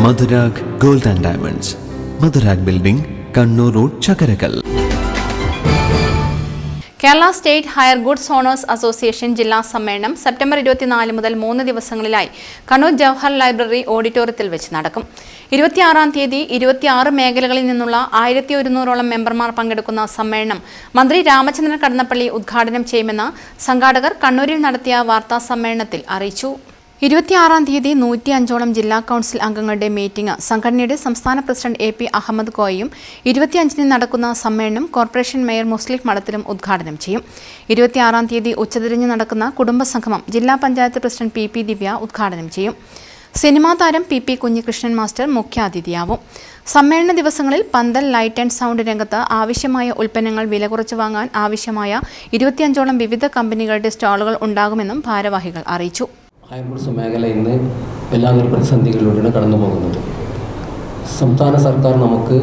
Madhurag gold and diamonds, Madhurag building, Kannur road, Chakkarakkal. Kerala state hire goods owners association ജില്ലാ സമ്മേളനം September 24 മുതൽ 3 ദിവസങ്ങളിലായി കണ്ണൂർ ജവഹർ ലൈബ്രറി ഓഡിറ്റോറിയത്തിൽ വെച്ച് നടക്കും. 26-ാം തീയതി 26 മേഖലകളിൽ നിന്നുള്ള 1100ഓളം മെമ്പർമാർ പങ്കെടുക്കുന്ന സമ്മേളനം മന്ത്രി രാമചന്ദ്രൻ കടന്നപ്പള്ളി ഉദ്ഘാടനം ചെയ്യുമെന്ന് സംഘാടകർ കണ്ണൂരിൽ നടത്തിയ വാർത്താ സമ്മേളനത്തിൽ അറിയിച്ചു. 26-ാം തീയതി 105ഓളം ജില്ലാ കൗൺസിൽ അംഗങ്ങളുടെ മീറ്റിംഗ് സംഘടനയുടെ സംസ്ഥാന പ്രസിഡന്റ് AP അഹമ്മദ് കോയയും 25-ന് നടക്കുന്ന സമ്മേളനം കോർപ്പറേഷൻ മേയർ മുസ്ലിം മഠത്തിലും ഉദ്ഘാടനം ചെയ്യും. 26-ാം തീയതി ഉച്ചതിരിഞ്ഞ് നടക്കുന്ന കുടുംബസംഗമം ജില്ലാ പഞ്ചായത്ത് പ്രസിഡന്റ് PP ദിവ്യ ഉദ്ഘാടനം ചെയ്യും. സിനിമാ താരം PP കുഞ്ഞികൃഷ്ണൻ മാസ്റ്റർ മുഖ്യാതിഥിയാവും. സമ്മേളന ദിവസങ്ങളിൽ പന്തൽ, ലൈറ്റ് ആൻഡ് സൗണ്ട് രംഗത്ത് ആവശ്യമായ ഉൽപ്പന്നങ്ങൾ വില കുറച്ച് വാങ്ങാൻ ആവശ്യമായ 25ഓളം വിവിധ കമ്പനികളുടെ സ്റ്റാളുകൾ ഉണ്ടാകുമെന്നും ഭാരവാഹികൾ അറിയിച്ചു. ഹയർ ഗുഡ്സ് മേഖല ഇന്ന് എല്ലാവരും പ്രതിസന്ധികളിലൂടെയാണ് കടന്നു പോകുന്നത്. സംസ്ഥാന സർക്കാർ നമുക്ക്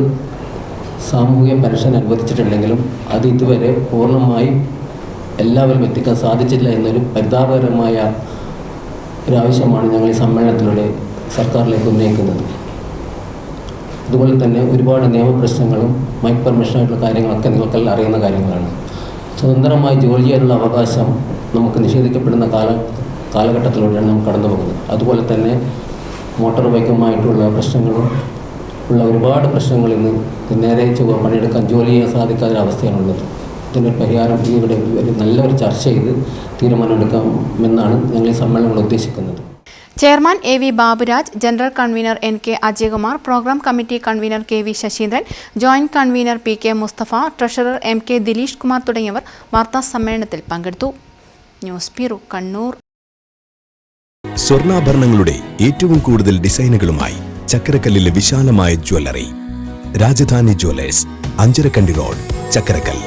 സാമൂഹിക പെൻഷൻ അനുവദിച്ചിട്ടുണ്ടെങ്കിലും അത് ഇതുവരെ പൂർണ്ണമായും എല്ലാവരും എത്തിക്കാൻ സാധിച്ചില്ല എന്നൊരു പരിതാപകരമായ ഒരാവശ്യമാണ് ഞങ്ങൾ ഈ സമ്മേളനത്തിലൂടെ സർക്കാരിലേക്ക് ഉന്നയിക്കുന്നത്. അതുപോലെ തന്നെ ഒരുപാട് നിയമപ്രശ്നങ്ങളും മൈക്ക് പെർമിഷനായിട്ടുള്ള കാര്യങ്ങളൊക്കെ നിങ്ങൾക്കെല്ലാം അറിയുന്ന കാര്യങ്ങളാണ്. സ്വതന്ത്രമായി ജോലി ചെയ്യാനുള്ള അവകാശം നമുക്ക് നിഷേധിക്കപ്പെടുന്ന കാലഘട്ടത്തിലൂടെയാണ് നമ്മൾ കടന്നു പോകുന്നത്. അതുപോലെ തന്നെ മോട്ടോർ ബൈക്കുമായിട്ടുള്ള പ്രശ്നങ്ങളും ഉള്ള ഒരുപാട് പ്രശ്നങ്ങൾ ഇന്ന് നേരെ പണിയെടുക്കാൻ ജോലി ചെയ്യാൻ സാധിക്കാത്ത അവസ്ഥയാണുള്ളത്. ഇതിനൊരു പരിഹാരം ഇവിടെ നല്ലൊരു ചർച്ച ചെയ്ത് തീരുമാനമെടുക്കാമെന്നാണ് ഞങ്ങൾ ഈ സമ്മേളനങ്ങൾ ഉദ്ദേശിക്കുന്നത്. Chairman AV Baburaj, general convener NK Ajayakumar, programme committee convener KV Sasheendran, joint convener PK Mustafa, treasurer MK Dileesh Kumar തുടങ്ങിയവർ വാർത്താ സമ്മേളനത്തിൽ പങ്കെടുത്തു. News bureau, Kannur. സ്വർണ്ണാഭരണങ്ങളുടെ ഏറ്റവും കൂടുതൽ ഡിസൈനുകളുമായി ചക്കരക്കല്ലിലെ വിശാലമായ jewellery Rajadhani jewellers, Ancharakandy road, Chakkarakkal.